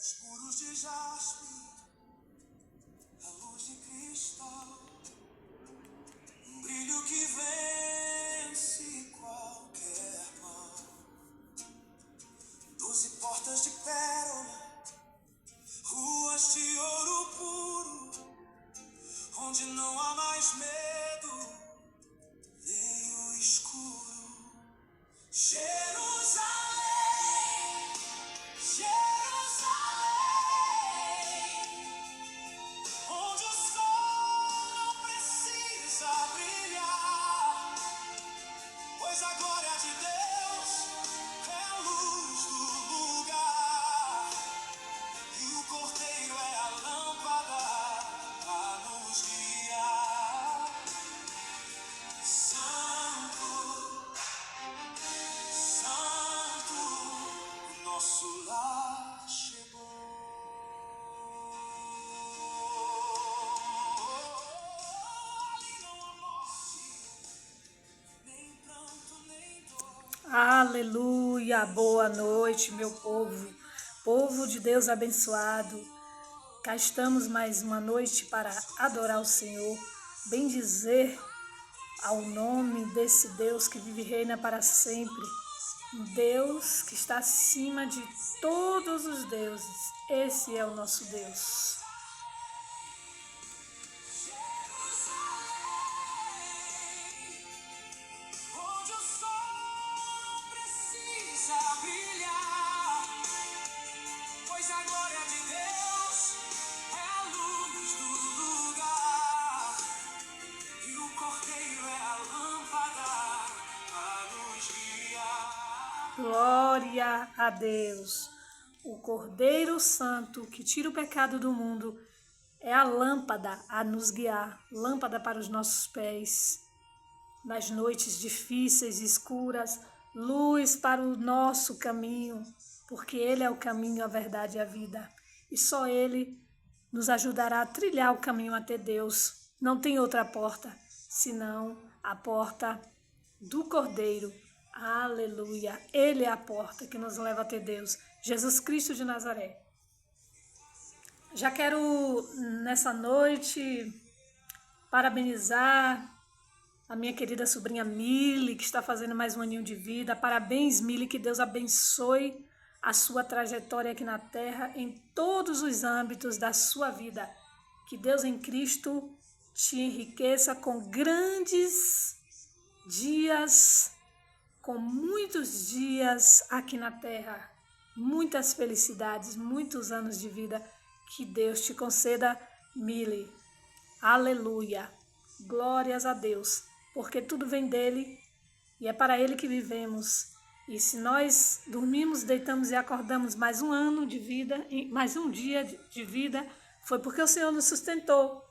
Os muros de jaspe, a luz de cristal, um brilho que vence qualquer mal. 12 portas de pérola, ruas de ouro puro, onde não há mais medo, nem o escuro. Jerusalém, onde o sol não precisa brilhar, pois a glória de Deus é a luz do lugar, e o Cordeiro é a lâmpada a nos guiar. Santo, Santo, o nosso lar chegou. Ali não há morte, nem pranto, nem dor. Aleluia, boa noite, meu povo de Deus abençoado. Cá estamos mais uma noite para adorar o Senhor, bendizer ao nome desse Deus que vive e reina para sempre, um Deus que está acima de todos os deuses. Esse é o nosso Deus. Onde o sol não precisa brilhar, pois a glória de Deus é a luz do lugar, e o Cordeiro é a lâmpada a nos guiar. Glória a Deus. O Cordeiro Santo que tira o pecado do mundo é a lâmpada a nos guiar, lâmpada para os nossos pés. Nas noites difíceis e escuras, luz para o nosso caminho, porque Ele é o caminho, a verdade e a vida. E só Ele nos ajudará a trilhar o caminho até Deus. Não tem outra porta, senão a porta do Cordeiro. Aleluia! Ele é a porta que nos leva até Deus. Jesus Cristo de Nazaré. Já quero, nessa noite, parabenizar a minha querida sobrinha Mili, que está fazendo mais um aninho de vida. Parabéns, Mili, que Deus abençoe a sua trajetória aqui na Terra, em todos os âmbitos da sua vida. Que Deus em Cristo te enriqueça com grandes dias, com muitos dias aqui na Terra. Muitas felicidades, muitos anos de vida. Que Deus te conceda, Mili. Aleluia. Glórias a Deus, porque tudo vem dele e é para ele que vivemos. E se nós dormimos, deitamos e acordamos mais um ano de vida, mais um dia de vida, foi porque o Senhor nos sustentou.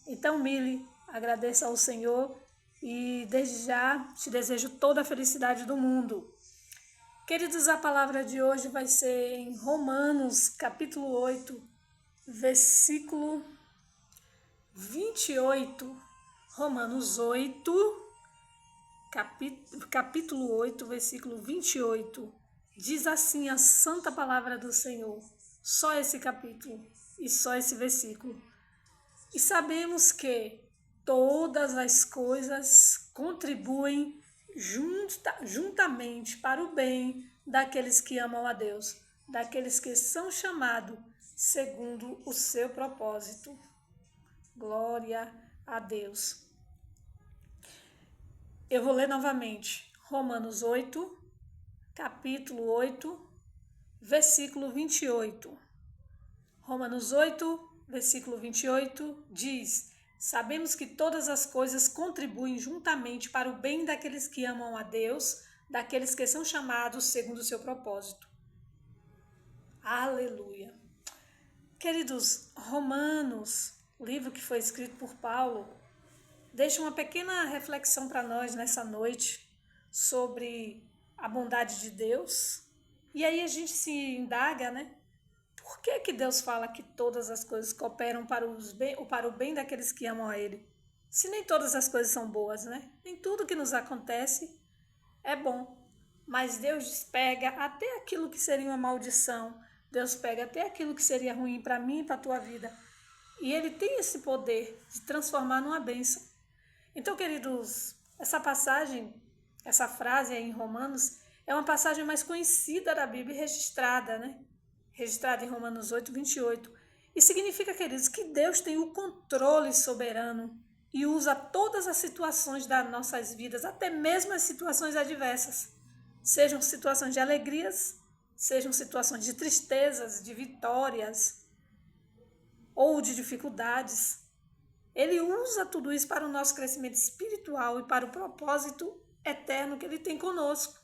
Então, Mili, agradeça ao Senhor e desde já te desejo toda a felicidade do mundo. Queridos, a palavra de hoje vai ser em Romanos, capítulo 8, versículo 28. Romanos 8, capítulo 8, versículo 28. Diz assim a santa palavra do Senhor. Só esse capítulo e só esse versículo. E sabemos que todas as coisas contribuem juntamente para o bem daqueles que amam a Deus, daqueles que são chamados segundo o seu propósito. Glória a Deus. Eu vou ler novamente. Romanos 8, capítulo 8, versículo 28. Romanos 8, versículo 28 diz: sabemos que todas as coisas contribuem juntamente para o bem daqueles que amam a Deus, daqueles que são chamados segundo o seu propósito. Aleluia. Queridos, Romanos, o livro que foi escrito por Paulo, deixa uma pequena reflexão para nós nessa noite sobre a bondade de Deus. E aí a gente se indaga, né? Por que Deus fala que todas as coisas cooperam para o bem daqueles que amam a Ele? Se nem todas as coisas são boas, né? Nem tudo que nos acontece é bom. Mas Deus despega até aquilo que seria uma maldição Deus pega até aquilo que seria ruim para mim e para a tua vida. E Ele tem esse poder de transformar numa bênção. Então, queridos, essa passagem, essa frase aí em Romanos, é uma passagem mais conhecida da Bíblia e registrada, né? Registrada em Romanos 8, 28. E significa, queridos, que Deus tem o controle soberano e usa todas as situações das nossas vidas, até mesmo as situações adversas. Sejam situações de alegrias, sejam situações de tristezas, de vitórias ou de dificuldades. Ele usa tudo isso para o nosso crescimento espiritual e para o propósito eterno que Ele tem conosco.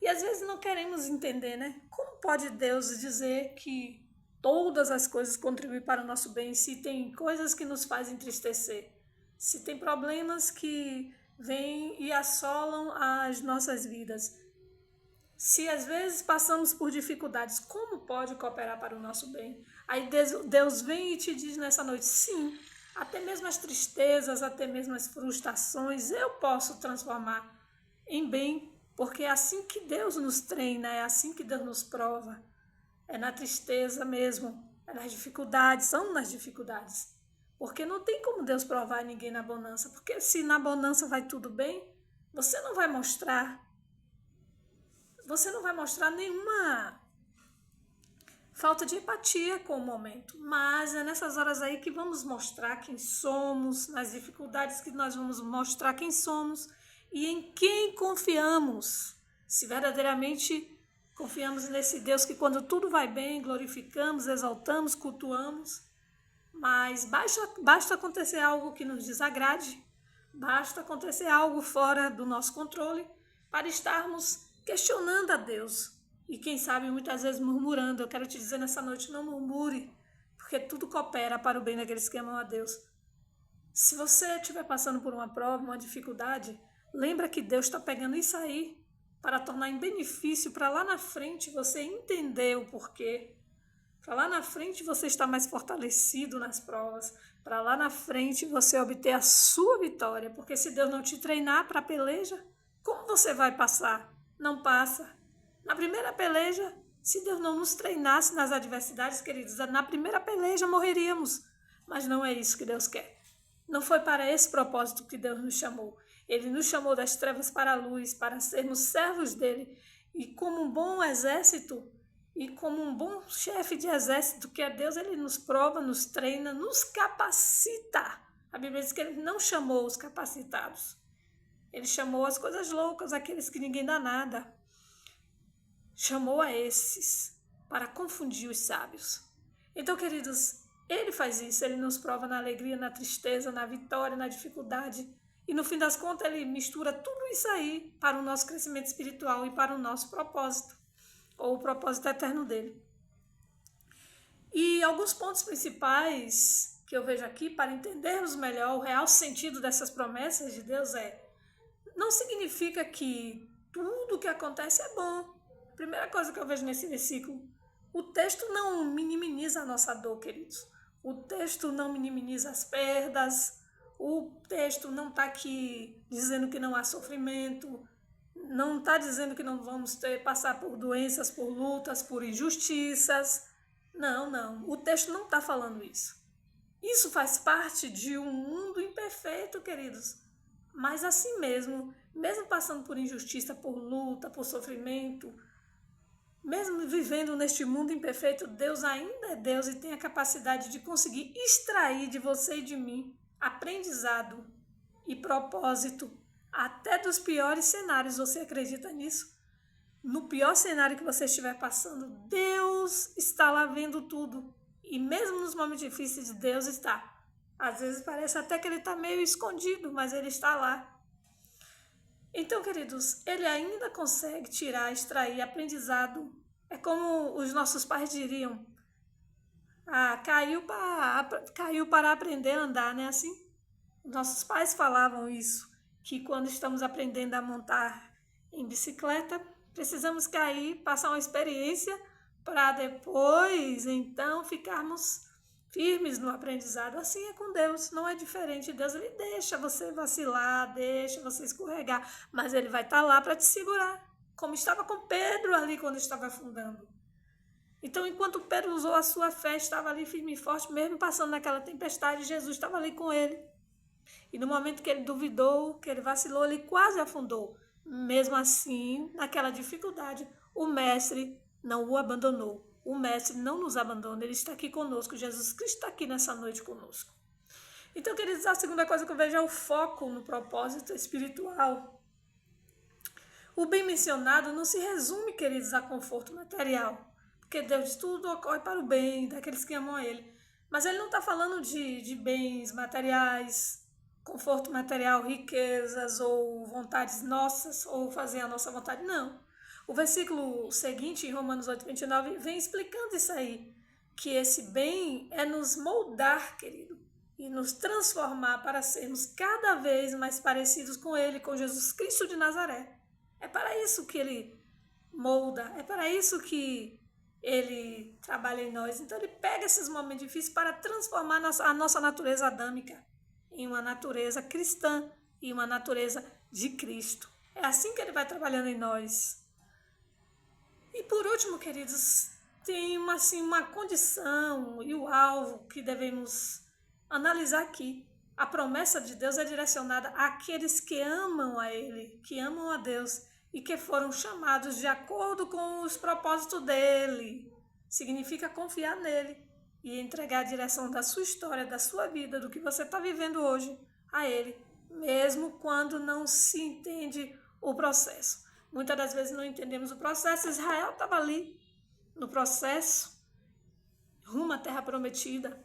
E às vezes não queremos entender, né? Como pode Deus dizer que todas as coisas contribuem para o nosso bem se tem coisas que nos fazem entristecer? Se tem problemas que vêm e assolam as nossas vidas? Se às vezes passamos por dificuldades, como pode cooperar para o nosso bem? Aí Deus vem e te diz nessa noite, sim, até mesmo as tristezas, até mesmo as frustrações, eu posso transformar em bem, porque é assim que Deus nos treina, é assim que Deus nos prova. É na tristeza mesmo, é nas dificuldades, são nas dificuldades. Porque não tem como Deus provar ninguém na bonança, porque se na bonança vai tudo bem, você não vai mostrar nenhuma falta de empatia com o momento, mas é nessas horas aí que vamos mostrar quem somos, nas dificuldades que nós vamos mostrar quem somos e em quem confiamos. Se verdadeiramente confiamos nesse Deus que quando tudo vai bem, glorificamos, exaltamos, cultuamos, mas basta acontecer algo que nos desagrade, basta acontecer algo fora do nosso controle para estarmos questionando a Deus. E quem sabe muitas vezes murmurando. Eu quero te dizer nessa noite, não murmure, porque tudo coopera para o bem daqueles que amam a Deus. Se você estiver passando por uma prova, uma dificuldade, lembra que Deus está pegando isso aí para tornar em benefício, para lá na frente você entender o porquê. Para lá na frente você estar mais fortalecido nas provas. Para lá na frente você obter a sua vitória. Porque se Deus não te treinar para a peleja, como você vai passar? Não passa. Na primeira peleja, se Deus não nos treinasse nas adversidades, queridos, na primeira peleja morreríamos. Mas não é isso que Deus quer. Não foi para esse propósito que Deus nos chamou. Ele nos chamou das trevas para a luz, para sermos servos dele. E como um bom exército, e como um bom chefe de exército, que é Deus, ele nos prova, nos treina, nos capacita. A Bíblia diz que ele não chamou os capacitados. Ele chamou as coisas loucas, aqueles que ninguém dá nada. Chamou a esses para confundir os sábios. Então, queridos, Ele faz isso. Ele nos prova na alegria, na tristeza, na vitória, na dificuldade. E no fim das contas, Ele mistura tudo isso aí para o nosso crescimento espiritual e para o nosso propósito, ou o propósito eterno dele. E alguns pontos principais que eu vejo aqui para entendermos melhor o real sentido dessas promessas de Deus não significa que tudo que acontece é bom. Primeira coisa que eu vejo nesse versículo, o texto não minimiza a nossa dor, queridos. O texto não minimiza as perdas, o texto não está aqui dizendo que não há sofrimento, não está dizendo que não vamos passar por doenças, por lutas, por injustiças. Não, o texto não está falando isso. Isso faz parte de um mundo imperfeito, queridos. Mas assim mesmo passando por injustiça, por luta, por sofrimento, mesmo vivendo neste mundo imperfeito, Deus ainda é Deus e tem a capacidade de conseguir extrair de você e de mim aprendizado e propósito até dos piores cenários. Você acredita nisso? No pior cenário que você estiver passando, Deus está lá vendo tudo. E mesmo nos momentos difíceis, Deus está. Às vezes parece até que Ele está meio escondido, mas Ele está lá. Então, queridos, Ele ainda consegue extrair aprendizado. É como os nossos pais diriam, caiu para aprender a andar, né? Assim, nossos pais falavam isso, que quando estamos aprendendo a montar em bicicleta, precisamos cair, passar uma experiência para depois, então, ficarmos firmes no aprendizado. Assim é com Deus, não é diferente. Deus, Ele deixa você vacilar, deixa você escorregar, mas Ele vai estar lá para te segurar, como estava com Pedro ali quando estava afundando. Então, Então, enquanto Pedro usou a sua fé, estava ali firme e forte, mesmo passando naquela tempestade, Jesus estava ali com ele. E no momento que ele duvidou, que ele vacilou, ele quase afundou. Mesmo assim, naquela dificuldade, o Mestre não o abandonou. O Mestre não nos abandona, ele está aqui conosco. Jesus Cristo está aqui nessa noite conosco. Então, queridos, a segunda coisa que eu vejo é o foco no propósito espiritual. O bem mencionado não se resume, queridos, a conforto material, porque Deus diz tudo ocorre para o bem daqueles que amam a Ele. Mas Ele não está falando de bens materiais, conforto material, riquezas ou vontades nossas, ou fazer a nossa vontade, não. O versículo seguinte, em Romanos 8:29, vem explicando isso aí, que esse bem é nos moldar, querido, e nos transformar para sermos cada vez mais parecidos com Ele, com Jesus Cristo de Nazaré. É para isso que Ele molda, é para isso que Ele trabalha em nós. Então Ele pega esses momentos difíceis para transformar a nossa natureza adâmica em uma natureza cristã e uma natureza de Cristo. É assim que Ele vai trabalhando em nós. E por último, queridos, tem uma condição e o alvo que devemos analisar aqui. A promessa de Deus é direcionada àqueles que amam a Ele, que amam a Deus e que foram chamados de acordo com os propósitos dEle. Significa confiar nele e entregar a direção da sua história, da sua vida, do que você está vivendo hoje a Ele, mesmo quando não se entende o processo. Muitas das vezes não entendemos o processo. Israel estava ali no processo, rumo à terra prometida,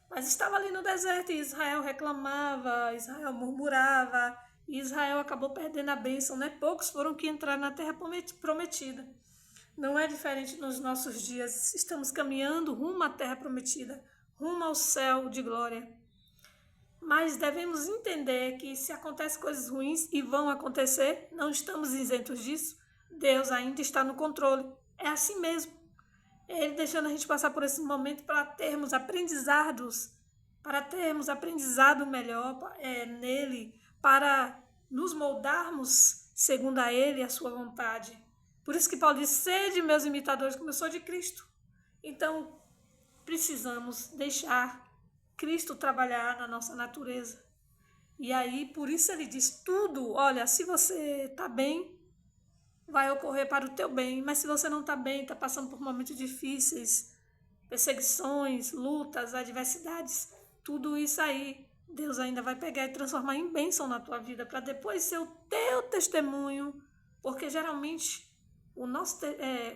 mas estava ali no deserto e Israel reclamava, Israel murmurava, e Israel acabou perdendo a bênção, né? Poucos foram que entraram na terra prometida. Não é diferente nos nossos dias. Estamos caminhando rumo à terra prometida, rumo ao céu de glória. Mas devemos entender que se acontecem coisas ruins, e vão acontecer, não estamos isentos disso, Deus ainda está no controle. É assim mesmo. É Ele deixando a gente passar por esse momento para termos aprendizados, para termos aprendizado melhor nele, para nos moldarmos segundo a Ele e a sua vontade. Por isso que Paulo diz, sede meus imitadores, como eu sou de Cristo. Então, precisamos deixar Cristo trabalhar na nossa natureza. E aí, por isso ele diz tudo, olha, se você está bem, vai ocorrer para o teu bem, mas se você não está bem, está passando por momentos difíceis, perseguições, lutas, adversidades, tudo isso aí, Deus ainda vai pegar e transformar em bênção na tua vida, para depois ser o teu testemunho, porque geralmente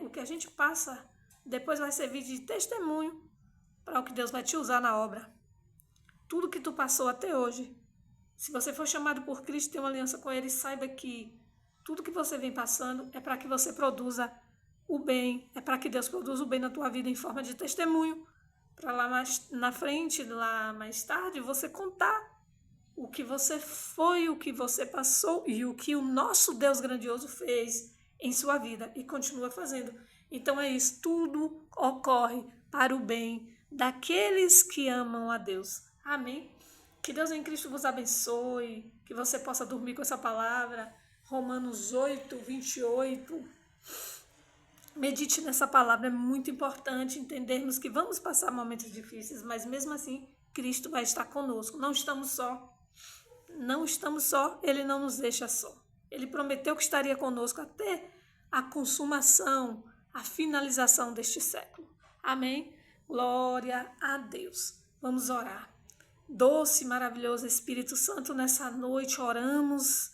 o que a gente passa depois vai servir de testemunho para o que Deus vai te usar na obra. Tudo que tu passou até hoje, se você for chamado por Cristo, tem uma aliança com Ele, saiba que tudo que você vem passando é para que você produza o bem, é para que Deus produza o bem na tua vida em forma de testemunho, para lá mais na frente, lá mais tarde, você contar o que você foi, o que você passou e o que o nosso Deus grandioso fez em sua vida e continua fazendo. Então é isso, tudo ocorre para o bem daqueles que amam a Deus. Amém? Que Deus em Cristo vos abençoe, que você possa dormir com essa palavra. Romanos 8:28. Medite nessa palavra, é muito importante entendermos que vamos passar momentos difíceis, mas mesmo assim, Cristo vai estar conosco. Não estamos só. Não estamos só, Ele não nos deixa só. Ele prometeu que estaria conosco até a consumação, a finalização deste século. Amém? Glória a Deus. Vamos orar. Doce, maravilhoso Espírito Santo, nessa noite oramos,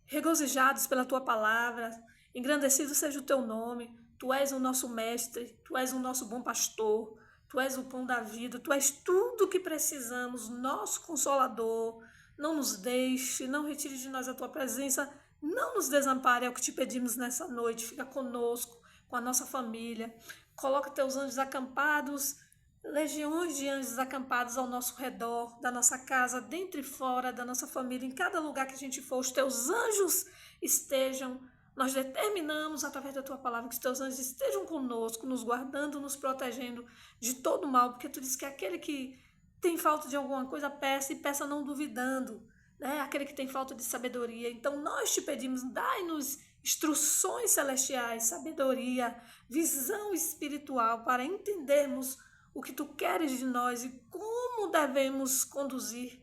regozijados pela Tua palavra, engrandecido seja o Teu nome, Tu és o nosso mestre, Tu és o nosso bom pastor, Tu és o pão da vida, Tu és tudo o que precisamos, nosso consolador. Não nos deixe, não retire de nós a Tua presença, não nos desampare, é o que te pedimos nessa noite, fica conosco, com a nossa família, coloca Teus anjos acampados, legiões de anjos acampados ao nosso redor, da nossa casa, dentro e fora, da nossa família, em cada lugar que a gente for, os teus anjos estejam. Nós determinamos, através da tua palavra, que os teus anjos estejam conosco, nos guardando, nos protegendo de todo mal, porque tu diz que aquele que tem falta de alguma coisa, peça e peça não duvidando, né? Aquele que tem falta de sabedoria. Então nós te pedimos, dai-nos instruções celestiais, sabedoria, visão espiritual para entendermos o que tu queres de nós e como devemos conduzir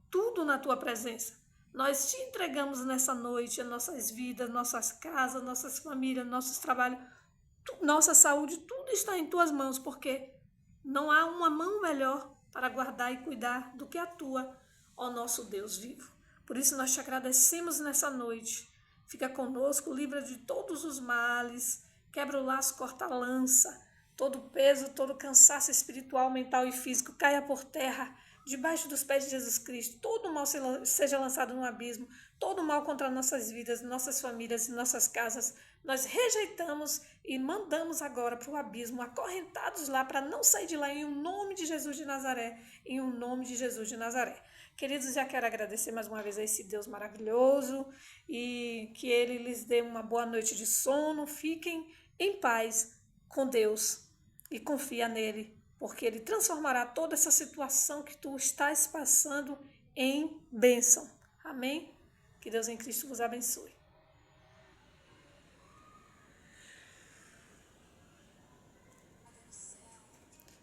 tudo na tua presença. Nós te entregamos nessa noite as nossas vidas, nossas casas, nossas famílias, nossos trabalhos, nossa saúde, tudo está em tuas mãos, porque não há uma mão melhor para guardar e cuidar do que a tua, ó nosso Deus vivo. Por isso nós te agradecemos nessa noite. Fica conosco, livra de todos os males, quebra o laço, corta a lança, todo peso, todo cansaço espiritual, mental e físico caia por terra, debaixo dos pés de Jesus Cristo. Todo mal seja lançado no abismo, todo mal contra nossas vidas, nossas famílias e nossas casas, nós rejeitamos e mandamos agora para o abismo, acorrentados lá, para não sair de lá, em nome de Jesus de Nazaré, em nome de Jesus de Nazaré. Queridos, já quero agradecer mais uma vez a esse Deus maravilhoso e que Ele lhes dê uma boa noite de sono. Fiquem em paz com Deus e confia nele, porque Ele transformará toda essa situação que tu estás passando em bênção. Amém? Que Deus em Cristo vos abençoe.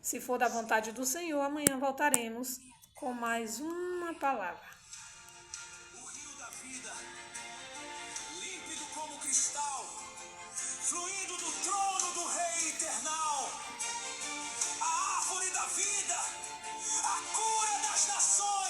Se for da vontade do Senhor, amanhã voltaremos com mais uma palavra. O rio da vida, límpido como cristal, fluindo do trono do Rei eternal. A árvore da vida, a cura das nações.